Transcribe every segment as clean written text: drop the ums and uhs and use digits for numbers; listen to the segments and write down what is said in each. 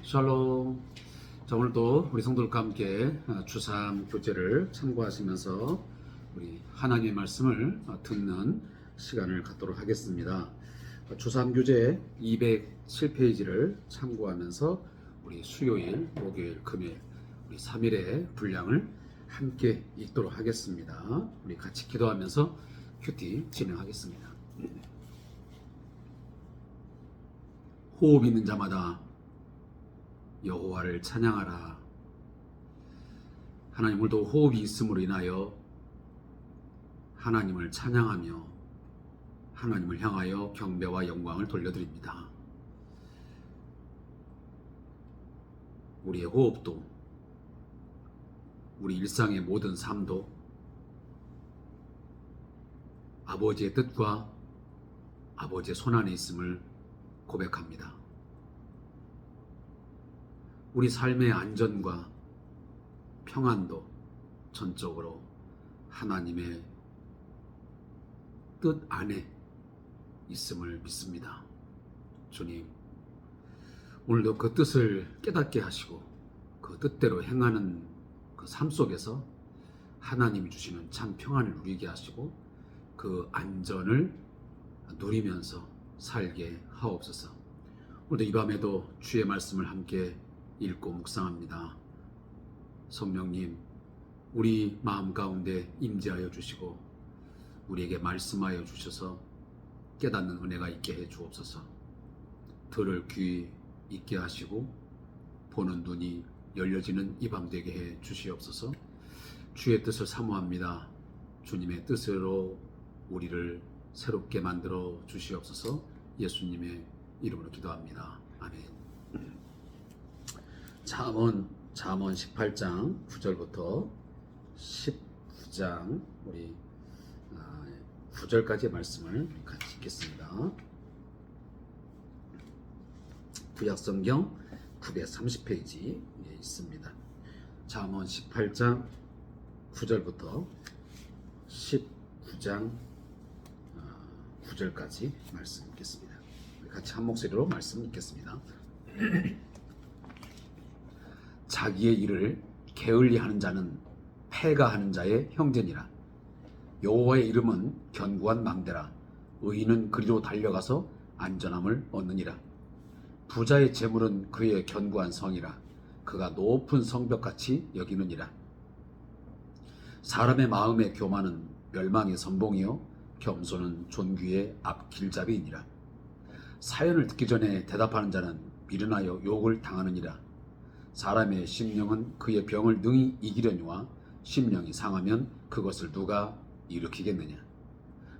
샬롬. 자, 오늘도 우리 성도들과 함께 주삼 교제를 참고하시면서 우리 하나님의 말씀을 듣는 시간을 갖도록 하겠습니다. 주삼 교제 207페이지를 참고하면서 우리 수요일, 목요일, 금요일 우리 3일의 분량을 함께 읽도록 하겠습니다. 우리 같이 기도하면서 큐티 진행하겠습니다. 호흡 있는 자마다 여호와를 찬양하라. 하나님, 오늘도 호흡이 있음으로 인하여 하나님을 찬양하며 하나님을 향하여 경배와 영광을 돌려드립니다. 우리의 호흡도, 우리 일상의 모든 삶도 아버지의 뜻과 아버지의 손안에 있음을 고백합니다. 우리 삶의 안전과 평안도 전적으로 하나님의 뜻 안에 있음을 믿습니다. 주님, 오늘도 그 뜻을 깨닫게 하시고 그 뜻대로 행하는 그 삶 속에서 하나님이 주시는 참 평안을 누리게 하시고 그 안전을 누리면서 살게 하옵소서. 오늘도 이 밤에도 주의 말씀을 함께 읽고 묵상합니다. 성령님, 우리 마음 가운데 임재하여 주시고 우리에게 말씀하여 주셔서 깨닫는 은혜가 있게 해 주옵소서. 들을 귀 있게 하시고 보는 눈이 열려지는 이 밤 되게 해 주시옵소서. 주의 뜻을 사모합니다. 주님의 뜻으로 우리를 새롭게 만들어 주시옵소서. 예수님의 이름으로 기도합니다. 아멘. 잠언 18장 9절부터 19장 우리 9절까지의 말씀을 같이 읽겠습니다. 구약성경 930페이지에 있습니다. 잠언 18장 9절부터 19장 9절까지 말씀 읽겠습니다. 같이 한 목소리로 말씀 읽겠습니다. 자기의 일을 게을리하는 자는 패가하는 자의 형제니라. 여호와의 이름은 견고한 망대라. 의인은 그리로 달려가서 안전함을 얻느니라. 부자의 재물은 그의 견고한 성이라. 그가 높은 성벽같이 여기느니라. 사람의 마음의 교만은 멸망의 선봉이요 겸손은 존귀의 앞길잡이이니라. 사연을 듣기 전에 대답하는 자는 미련하여 욕을 당하느니라. 사람의 심령은 그의 병을 능히 이기려니와 심령이 상하면 그것을 누가 일으키겠느냐.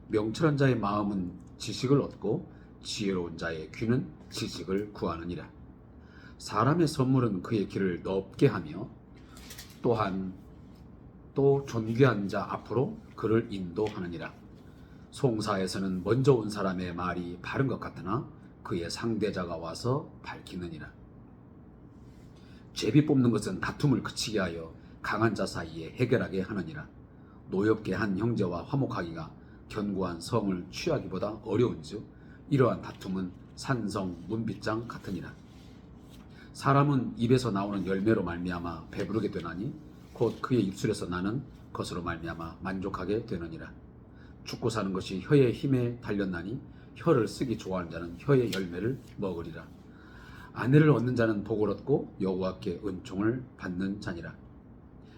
명철한 자의 마음은 지식을 얻고 지혜로운 자의 귀는 지식을 구하느니라. 사람의 선물은 그의 길을 넓게 하며 또한 또 존귀한 자 앞으로 그를 인도하느니라. 송사에서는 먼저 온 사람의 말이 바른 것 같으나 그의 상대자가 와서 밝히느니라. 제비 뽑는 것은 다툼을 그치게 하여 강한 자 사이에 해결하게 하느니라. 노엽게 한 형제와 화목하기가 견고한 성을 취하기보다 어려운즉 이러한 다툼은 산성 문빗장 같으니라. 사람은 입에서 나오는 열매로 말미암아 배부르게 되나니 곧 그의 입술에서 나는 것으로 말미암아 만족하게 되느니라. 죽고 사는 것이 혀의 힘에 달렸나니 혀를 쓰기 좋아하는 자는 혀의 열매를 먹으리라. 아내를 얻는 자는 복을 얻고 여호와께 은총을 받는 자니라.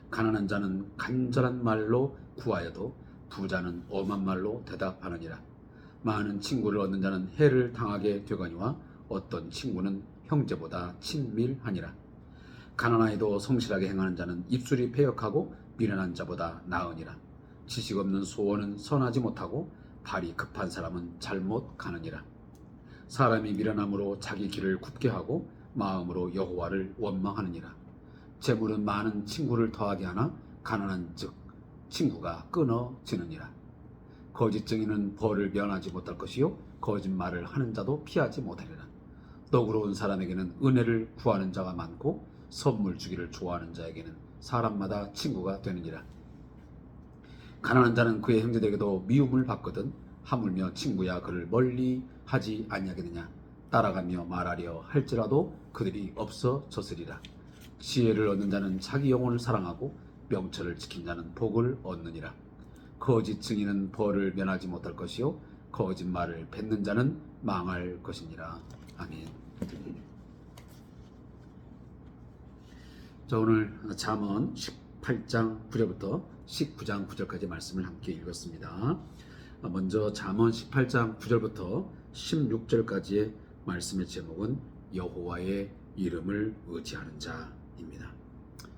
가난한 자는 간절한 말로 구하여도 부자는 엄한 말로 대답하느니라. 많은 친구를 얻는 자는 해를 당하게 되거니와 어떤 친구는 형제보다 친밀하니라. 가난하여도 성실하게 행하는 자는 입술이 패역하고 미련한 자보다 나으니라. 지식 없는 소원은 선하지 못하고 발이 급한 사람은 잘못 가느니라. 사람이 미련함으로 자기 길을 굽게 하고 마음으로 여호와를 원망하느니라. 재물은 많은 친구를 더하게 하나 가난한 즉 친구가 끊어지느니라. 거짓 증인은 벌을 면하지 못할 것이요 거짓말을 하는 자도 피하지 못하리라. 너그러운 사람에게는 은혜를 구하는 자가 많고 선물 주기를 좋아하는 자에게는 사람마다 친구가 되느니라. 가난한 자는 그의 형제들에게도 미움을 받거든 하물며 친구야 그를 멀리 하지 아니하겠느냐. 따라가며 말하려 할지라도 그들이 없어졌으리라. 지혜를 얻는 자는 자기 영혼을 사랑하고 명철을 지킨 자는 복을 얻느니라. 거짓 증인은 벌을 면하지 못할 것이요 거짓말을 뱉는 자는 망할 것이니라. 아멘. 자, 오늘 잠언 18장 9절부터 19장 9절까지 말씀을 함께 읽었습니다. 먼저 잠언 18장 9절부터 16절까지의 말씀의 제목은 여호와의 이름을 의지하는 자입니다.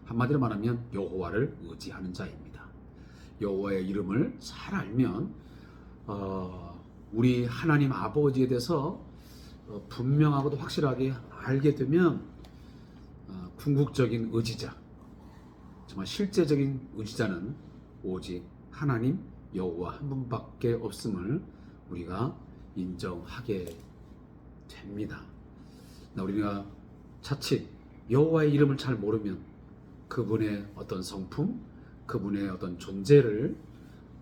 한마디로 말하면 여호와를 의지하는 자입니다. 여호와의 이름을 잘 알면 우리 하나님 아버지에 대해서 분명하고도 확실하게 알게 되면 궁극적인 의지자, 정말 실제적인 의지자는 오직 하나님 여호와 한 분밖에 없음을 우리가 인정하게 됩니다. 우리가 자칫 여호와의 이름을 잘 모르면 그분의 어떤 성품, 그분의 어떤 존재를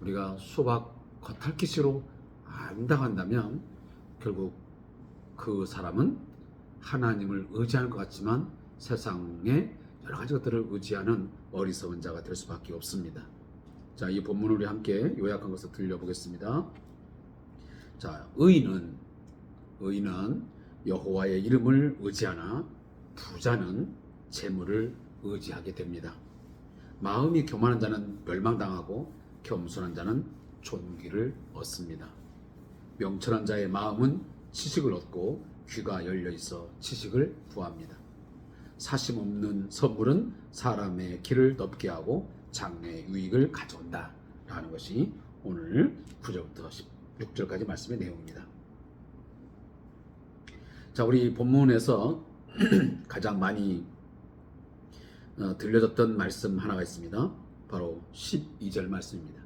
우리가 수박 겉핥기식으로 안다고 한다면 결국 그 사람은 하나님을 의지하는 것 같지만 세상의 여러 가지 것들을 의지하는 어리석은 자가 될 수밖에 없습니다. 자, 이 본문을 우리 함께 요약한 것을 들려보겠습니다. 자, 의인은 여호와의 이름을 의지하나 부자는 재물을 의지하게 됩니다. 마음이 교만한 자는 멸망당하고 겸손한 자는 존귀를 얻습니다. 명철한 자의 마음은 지식을 얻고 귀가 열려 있어 지식을 구합니다. 사심 없는 선물은 사람의 길을 넓게 하고 장래의 유익을 가져온다 라는 것이 오늘 9절부터 16절까지 말씀의 내용입니다. 자, 우리 본문에서 가장 많이 들려졌던 말씀 하나가 있습니다. 바로 12절 말씀입니다.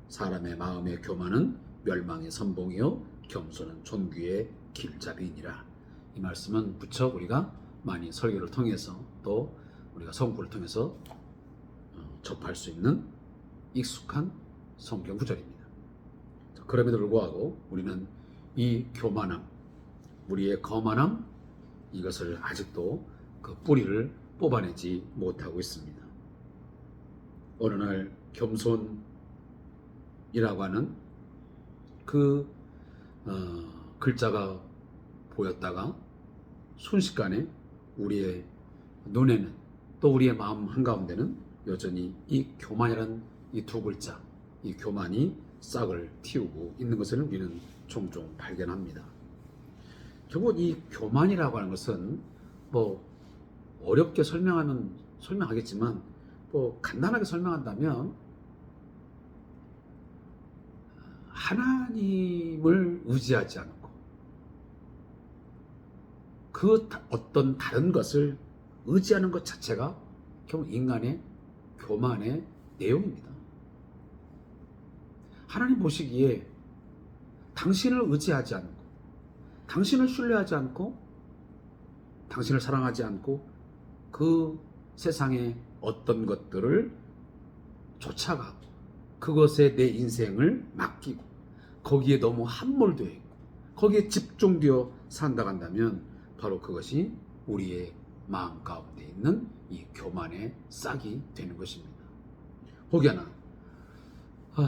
사람의 마음의 교만은 멸망의 선봉이요 겸손은 존귀의 길잡이니라. 이 말씀은 무척 우리가 많이 설교를 통해서 또 우리가 성구를 통해서 접할 수 있는 익숙한 성경 구절입니다. 그럼에도 불구하고 우리는 이 교만함, 우리의 거만함, 이것을 아직도 그 뿌리를 뽑아내지 못하고 있습니다. 어느 날 겸손이라고 하는 그 글자가 보였다가 순식간에 우리의 눈에는 또 우리의 마음 한가운데는 여전히 이 교만이라는 이 두 글자, 이 교만이 싹을 틔우고 있는 것을 우리는 종종 발견합니다. 결국 이 교만이라고 하는 것은 뭐 어렵게 설명하겠지만 뭐 간단하게 설명한다면 하나님을 의지하지 않고 그 어떤 다른 것을 의지하는 것 자체가 결국 인간의 교만의 내용입니다. 하나님 보시기에 당신을 의지하지 않고 당신을 신뢰하지 않고 당신을 사랑하지 않고 그 세상의 어떤 것들을 쫓아가고 그것에 내 인생을 맡기고 거기에 너무 함몰되어 있고 거기에 집중되어 산다고 한다면 바로 그것이 우리의 마음 가운데 있는 이 교만의 싹이 되는 것입니다. 혹여나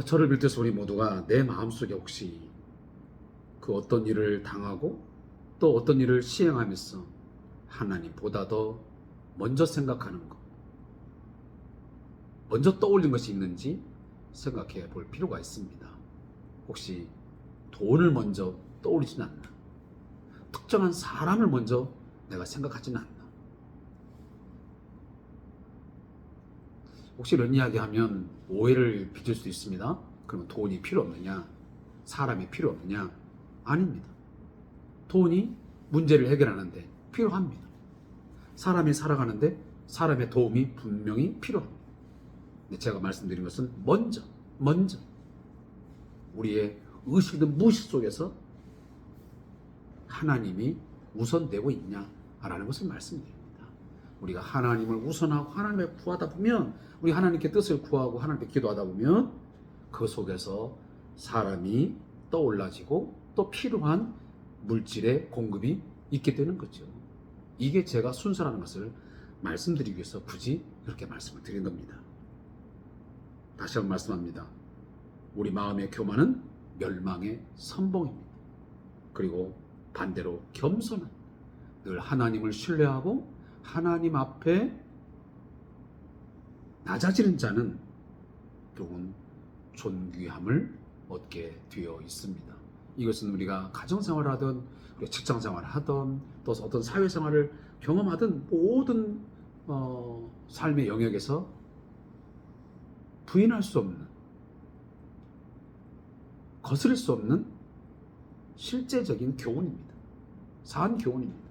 저를 비롯해서 우리 모두가 내 마음속에 혹시 그 어떤 일을 당하고 또 어떤 일을 시행하면서 하나님보다 더 먼저 생각하는 것, 먼저 떠올린 것이 있는지 생각해 볼 필요가 있습니다. 혹시 돈을 먼저 떠올리진 않나? 특정한 사람을 먼저 내가 생각하지는 않나? 혹시 이런 이야기 하면 오해를 빚을 수 있습니다. 그러면 돈이 필요 없느냐? 사람이 필요 없느냐? 아닙니다. 돈이 문제를 해결하는데 필요합니다. 사람이 살아가는데 사람의 도움이 분명히 필요합니다. 근데 제가 말씀드린 것은 먼저 우리의 의식이든 무의식 속에서 하나님이 우선되고 있냐라는 것을 말씀드립니다. 우리가 하나님을 우선하고 하나님을 구하다 보면 우리 하나님께 뜻을 구하고 하나님께 기도하다 보면 그 속에서 사람이 떠올라지고 또 필요한 물질의 공급이 있게 되는 거죠. 이게 제가 순서라는 것을 말씀드리기 위해서 굳이 그렇게 말씀을 드린 겁니다. 다시 한번 말씀합니다. 우리 마음의 교만은 멸망의 선봉입니다. 그리고 반대로 겸손은 늘 하나님을 신뢰하고 하나님 앞에 낮아지는 자는 결국은 존귀함을 얻게 되어 있습니다. 이것은 우리가 가정생활을 하든 우리가 직장생활을 하든 또 어떤 사회생활을 경험하든 모든 삶의 영역에서 부인할 수 없는, 거스릴 수 없는 실제적인 교훈입니다. 산 교훈입니다.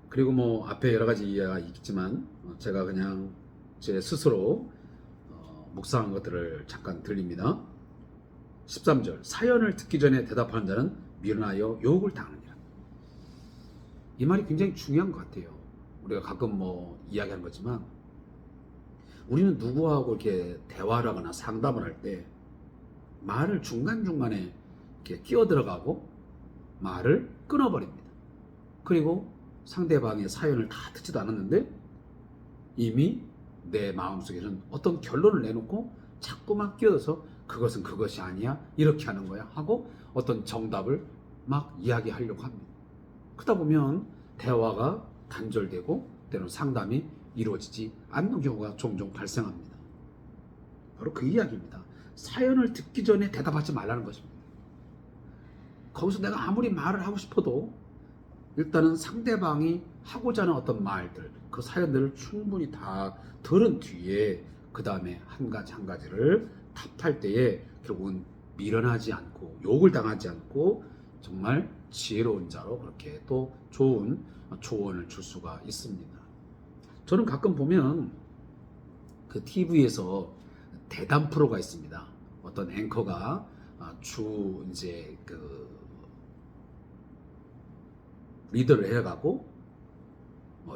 그리고 뭐 앞에 여러 가지 이해가 있지만 제가 그냥 제 스스로 묵상한 것들을 잠깐 들립니다. 13절, 사연을 듣기 전에 대답하는 자는 미련하여 유혹을 당하느니라. 이 말이 굉장히 중요한 것 같아요. 우리가 가끔 뭐 이야기하는 거지만 우리는 누구하고 이렇게 대화를 하거나 상담을 할 때 말을 중간중간에 이렇게 끼어들어가고 말을 끊어버립니다. 그리고 상대방의 사연을 다 듣지도 않았는데 이미 내 마음속에는 어떤 결론을 내놓고 자꾸만 끼어들어서 그것은 그것이 아니야, 이렇게 하는 거야 하고 어떤 정답을 막 이야기하려고 합니다. 그러다 보면 대화가 단절되고 때로는 상담이 이루어지지 않는 경우가 종종 발생합니다. 바로 그 이야기입니다. 사연을 듣기 전에 대답하지 말라는 것입니다. 거기서 내가 아무리 말을 하고 싶어도 일단은 상대방이 하고자 하는 어떤 말들, 그 사연들을 충분히 다 들은 뒤에 그 다음에 한 가지 한 가지를 답할 때에 결국은 미련하지 않고 욕을 당하지 않고 정말 지혜로운 자로 그렇게 또 좋은 조언을 줄 수가 있습니다. 저는 가끔 보면 그 TV에서 대담 프로가 있습니다. 어떤 앵커가 주 이제 그 리더를 해가고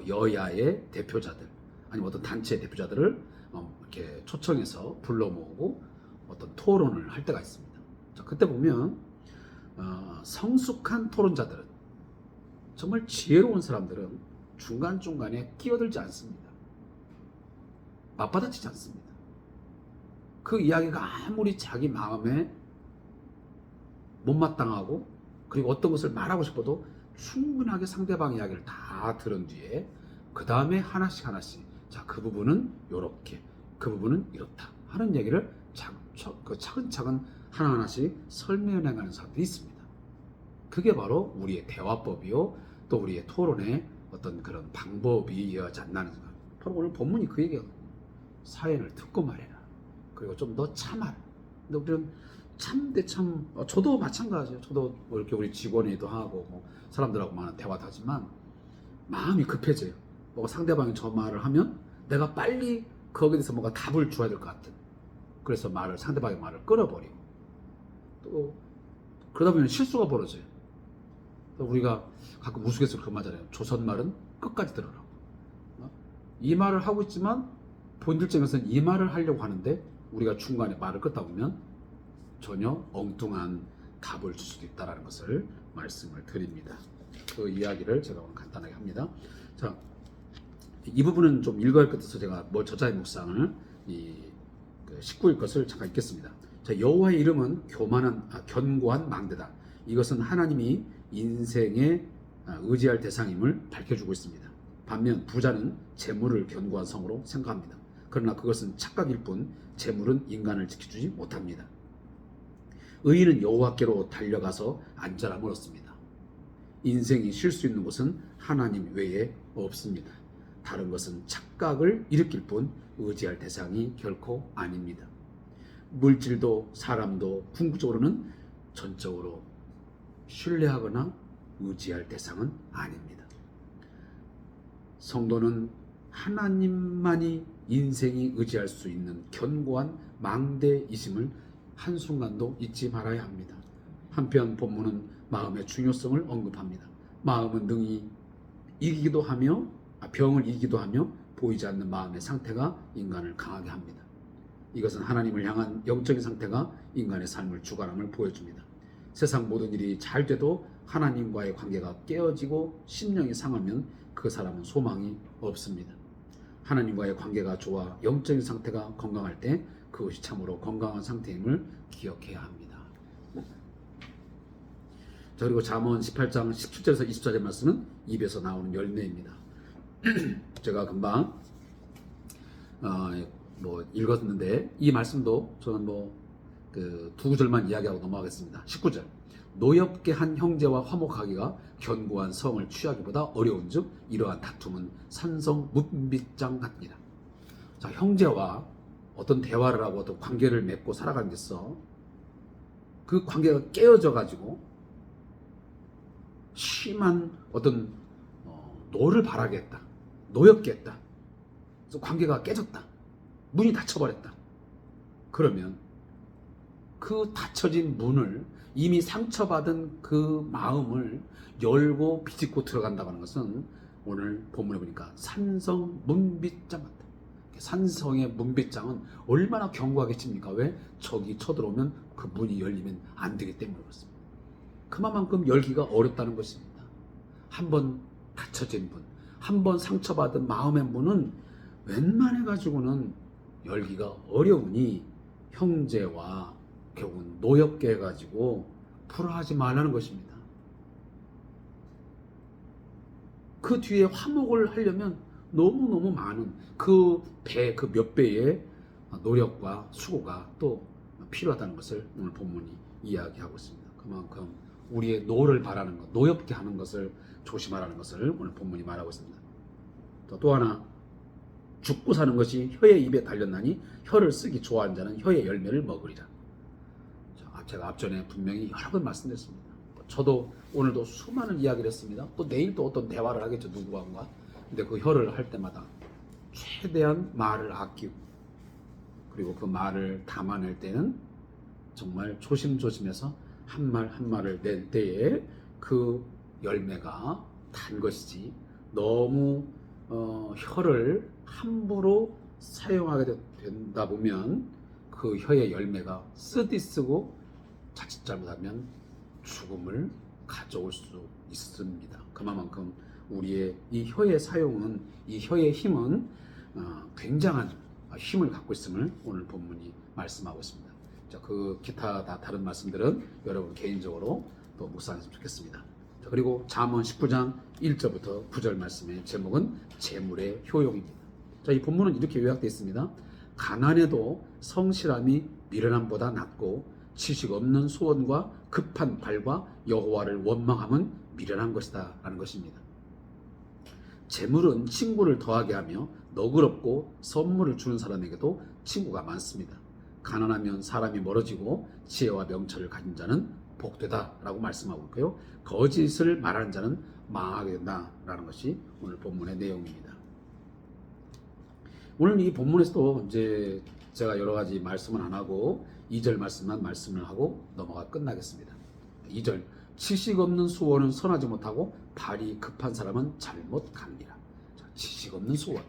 여야의 대표자들 아니면 어떤 단체의 대표자들을 이렇게 초청해서 불러 모으고 어떤 토론을 할 때가 있습니다. 자, 그때 보면 성숙한 토론자들은 정말 지혜로운 사람들은 중간중간에 끼어들지 않습니다. 맞받아치지 않습니다. 그 이야기가 아무리 자기 마음에 못마땅하고 그리고 어떤 것을 말하고 싶어도 충분하게 상대방 이야기를 다 들은 뒤에 그 다음에 하나씩 자, 그 부분은 요렇게 그 부분은 이렇다 하는 얘기를 차근차근 하나하나씩 설명해 나가는 사람들이 있습니다. 그게 바로 우리의 대화법이요 또 우리의 토론의 어떤 그런 방법이어지 않나는 생각. 바로 오늘 본문이 그 얘기거든요. 사연을 듣고 말해라. 그리고 좀 더 참아라. 근데 우리는 저도 마찬가지예요. 저도 뭐 이렇게 우리 직원이도 하고 뭐 사람들하고 많은 대화도 하지만 마음이 급해져요. 뭐 상대방이 저 말을 하면 내가 빨리 거기에 대해서 뭔가 답을 줘야 될 것 같은. 그래서 상대방의 말을 끊어버리고 또 그러다 보면 실수가 벌어져요. 우리가 가끔 우스갯소리로 그 말잖아요. 조선 말은 끝까지 들으라고. 이 말을 하고 있지만 본인들 입장에서는 이 말을 하려고 하는데 우리가 중간에 말을 끊다 보면 전혀 엉뚱한 답을 줄 수도 있다는 것을 말씀을 드립니다. 그 이야기를 제가 오늘 간단하게 합니다. 자, 이 부분은 좀 읽어야 할 것 같아서 제가 저자의 묵상을 19일 것을 잠깐 읽겠습니다. 자, 여호와의 이름은 견고한 망대다. 이것은 하나님이 인생에 의지할 대상임을 밝혀주고 있습니다. 반면 부자는 재물을 견고한 성으로 생각합니다. 그러나 그것은 착각일 뿐 재물은 인간을 지켜주지 못합니다. 의인은 여호와께로 달려가서 안전함을 얻습니다. 인생이 쉴 수 있는 곳은 하나님 외에 없습니다. 다른 것은 착각을 일으킬 뿐 의지할 대상이 결코 아닙니다. 물질도 사람도 궁극적으로는 전적으로 신뢰하거나 의지할 대상은 아닙니다. 성도는 하나님만이 인생이 의지할 수 있는 견고한 망대이심을 한순간도 잊지 말아야 합니다. 한편 본문은 마음의 중요성을 언급합니다. 마음은 능히 이기기도 하며 병을 이기기도 하며 보이지 않는 마음의 상태가 인간을 강하게 합니다. 이것은 하나님을 향한 영적인 상태가 인간의 삶을 주관함을 보여줍니다. 세상 모든 일이 잘 돼도 하나님과의 관계가 깨어지고 심령이 상하면 그 사람은 소망이 없습니다. 하나님과의 관계가 좋아 영적인 상태가 건강할 때 그것이 참으로 건강한 상태임을 기억해야 합니다. 자, 그리고 잠언 18장 17절에서 24절 말씀은 입에서 나오는 열매입니다. 제가 금방 읽었는데 이 말씀도 저는 두 구절만 이야기하고 넘어가겠습니다. 19절 노엽게 한 형제와 화목하기가 견고한 성을 취하기보다 어려운즉 이러한 다툼은 산성 문빗장 같니라. 자, 형제와 어떤 대화를 하고 어떤 관계를 맺고 살아가는 데서 그 관계가 깨어져 가지고 심한 어떤 노를 바라게 했다, 노엽게 했다, 그래서 관계가 깨졌다, 문이 닫혀버렸다. 그러면 그 닫혀진 문을 이미 상처받은 그 마음을 열고 비집고 들어간다고 하는 것은 오늘 본문에 보니까 산성 문빗장 같다. 산성의 문빗장은 얼마나 견고하겠습니까? 왜? 적이 쳐들어오면 그 문이 열리면 안 되기 때문에 그렇습니다. 그만큼 열기가 어렵다는 것입니다. 한번 닫혀진 문, 한번 상처받은 마음의 문은 웬만해 가지고는 열기가 어려우니 형제와 결국은 노엽게 해가지고 풀어하지 말라는 것입니다. 그 뒤에 화목을 하려면 너무너무 많은 그 몇 배의 노력과 수고가 또 필요하다는 것을 오늘 본문이 이야기하고 있습니다. 그만큼 우리의 노를 바라는 것, 노엽게 하는 것을 조심하라는 것을 오늘 본문이 말하고 있습니다. 또 하나, 죽고 사는 것이 혀의 입에 달렸나니 혀를 쓰기 좋아하는 자는 혀의 열매를 먹으리라. 제가 앞전에 분명히 여러 번 말씀드렸습니다. 저도 오늘도 수많은 이야기를 했습니다. 또 내일 또 어떤 대화를 하겠죠, 누구와. 근데 그 혀를 할 때마다 최대한 말을 아끼고, 그리고 그 말을 담아낼 때는 정말 조심조심해서 한 말 한 말을 낼 때에 그 열매가 단 것이지, 너무 혀를 함부로 사용하게 된다 보면 그 혀의 열매가 쓰디쓰고 자칫 잘못하면 죽음을 가져올 수 있습니다. 그만큼 우리의 이 혀의 사용은, 이 혀의 힘은 굉장한 힘을 갖고 있음을 오늘 본문이 말씀하고 있습니다. 자, 그 기타 다른 말씀들은 여러분 개인적으로 또 묵상했으면 좋겠습니다. 자, 그리고 잠언 19장 1절부터 9절 말씀의 제목은 재물의 효용입니다. 자, 이 본문은 이렇게 요약되어 있습니다. 가난해도 성실함이 미련함보다 낫고 지식 없는 소원과 급한 발과 여호와를 원망함은 미련한 것이다 라는 것입니다. 재물은 친구를 더하게 하며 너그럽고 선물을 주는 사람에게도 친구가 많습니다. 가난하면 사람이 멀어지고 지혜와 명철을 가진 자는 복되다 라고 말씀하고 있고요. 거짓을 말하는 자는 망하게 된다 라는 것이 오늘 본문의 내용입니다. 오늘 이 본문에서도 이제 제가 여러 가지 말씀은 안 하고 2절 말씀만 말씀을 하고 넘어가 끝나겠습니다. 2절 지식 없는 수원은 선하지 못하고 발이 급한 사람은 잘못 갑니다. 지식 없는 수원.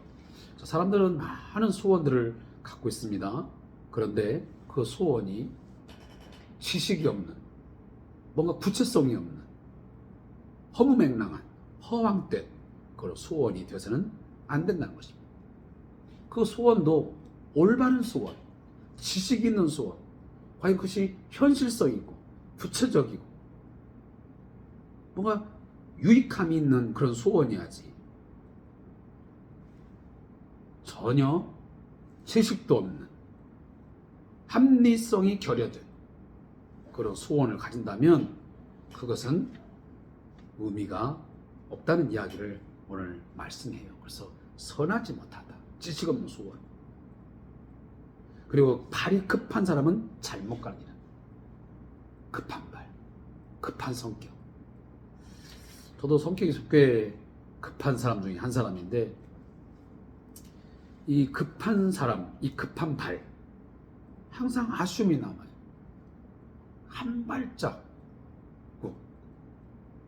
사람들은 많은 소원들을 갖고 있습니다. 그런데 그 소원이 지식이 없는, 뭔가 구체성이 없는, 허무맹랑한, 허황된 그런 소원이 되어서는 안 된다는 것입니다. 그 소원도 올바른 소원, 지식 있는 소원, 과연 그것이 현실성 있고 구체적이고 뭔가 유익함이 있는 그런 소원이야지, 전혀 지식도 없는 합리성이 결여된 그런 소원을 가진다면 그것은 의미가 없다는 이야기를 오늘 말씀해요. 그래서 선하지 못하다, 지식 없는 소원. 그리고 발이 급한 사람은 잘못 가느니라. 급한 발, 급한 성격. 저도 성격이 꽤 급한 사람 중에 한 사람인데, 이 급한 사람, 이 급한 발, 항상 아쉬움이 남아요. 한 발자국,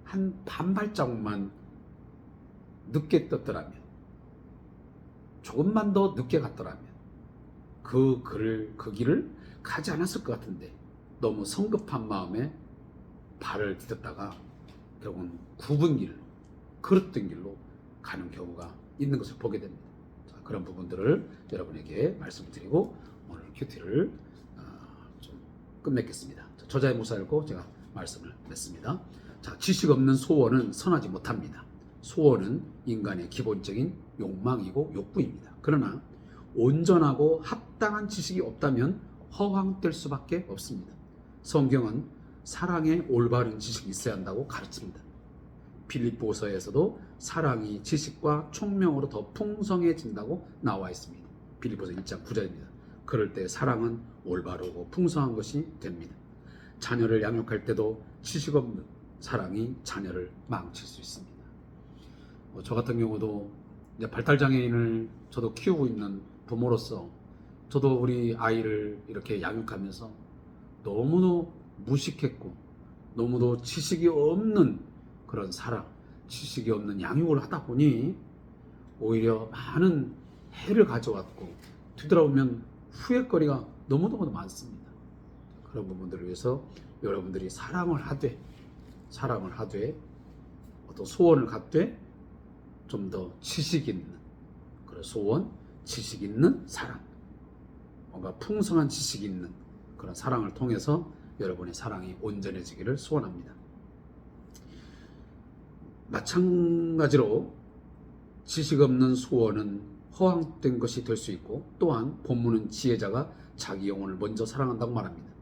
한 반발자국만 늦게 떴더라면, 조금만 더 늦게 갔더라면, 그 길을 가지 않았을 것 같은데 너무 성급한 마음에 발을 디뎠다가 결국은 굽은 길로, 그릇된 길로 가는 경우가 있는 것을 보게 됩니다. 자, 그런 부분들을 여러분에게 말씀드리고 오늘 큐티를 좀 끝맺겠습니다. 저자의 모사 읽고 제가 말씀을 맺습니다. 자, 지식 없는 소원은 선하지 못합니다. 소원은 인간의 기본적인 욕망이고 욕구입니다. 그러나 온전하고 합당한 지식이 없다면 허황될 수밖에 없습니다. 성경은 사랑의 올바른 지식이 있어야 한다고 가르칩니다. 빌립보서에서도 사랑이 지식과 총명으로 더 풍성해진다고 나와 있습니다. 빌립보서 1장 9절입니다. 그럴 때 사랑은 올바르고 풍성한 것이 됩니다. 자녀를 양육할 때도 지식 없는 사랑이 자녀를 망칠 수 있습니다. 저 같은 경우도 이제 발달장애인을 저도 키우고 있는 부모로서 저도 우리 아이를 이렇게 양육하면서 너무도 무식했고 너무도 지식이 없는 그런 사랑, 지식이 없는 양육을 하다 보니 오히려 많은 해를 가져왔고 뒤돌아보면 후회거리가 너무너무 많습니다. 그런 부분들을 위해서 여러분들이 사랑을 하되 어떤 소원을 갖되 좀 더 지식 있는 그런 소원, 지식 있는 사랑, 뭔가 풍성한 지식이 있는 그런 사랑을 통해서 여러분의 사랑이 온전해지기를 소원합니다. 마찬가지로 지식 없는 소원은 허황된 것이 될 수 있고 또한 본문은 지혜자가 자기 영혼을 먼저 사랑한다고 말합니다.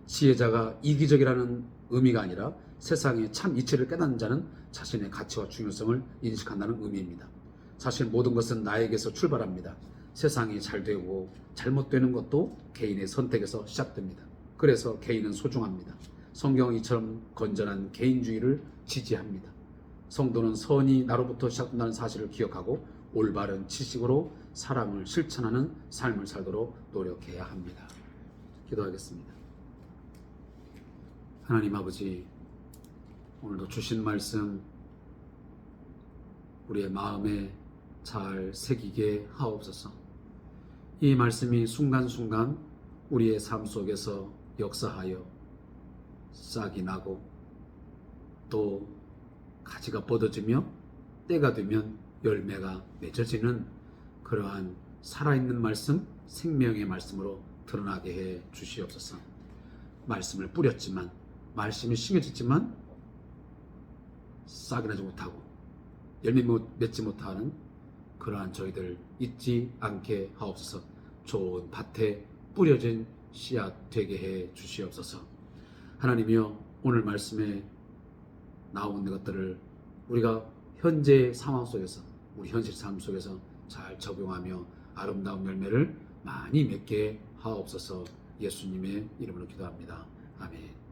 지혜자가 이기적이라는 의미가 아니라 세상의 참 이치를 깨닫는 자는 자신의 가치와 중요성을 인식한다는 의미입니다. 사실 모든 것은 나에게서 출발합니다. 세상이 잘 되고 잘못되는 것도 개인의 선택에서 시작됩니다. 그래서 개인은 소중합니다. 성경은 이처럼 건전한 개인주의를 지지합니다. 성도는 선이 나로부터 시작된다는 사실을 기억하고 올바른 지식으로 사랑을 실천하는 삶을 살도록 노력해야 합니다. 기도하겠습니다. 하나님 아버지, 오늘도 주신 말씀 우리의 마음에 잘 새기게 하옵소서. 이 말씀이 순간순간 우리의 삶 속에서 역사하여 싹이 나고 또 가지가 뻗어지며 때가 되면 열매가 맺어지는 그러한 살아있는 말씀, 생명의 말씀으로 드러나게 해 주시옵소서. 말씀을 뿌렸지만, 말씀이 심겨졌지만 싹이 나지 못하고 열매 맺지 못하는 그러한 저희들 잊지 않게 하옵소서. 좋은 밭에 뿌려진 씨앗 되게 해 주시옵소서. 하나님이여, 오늘 말씀에 나온 것들을 우리가 현재 상황 속에서, 우리 현실 삶 속에서 잘 적용하며 아름다운 열매를 많이 맺게 하옵소서. 예수님의 이름으로 기도합니다. 아멘.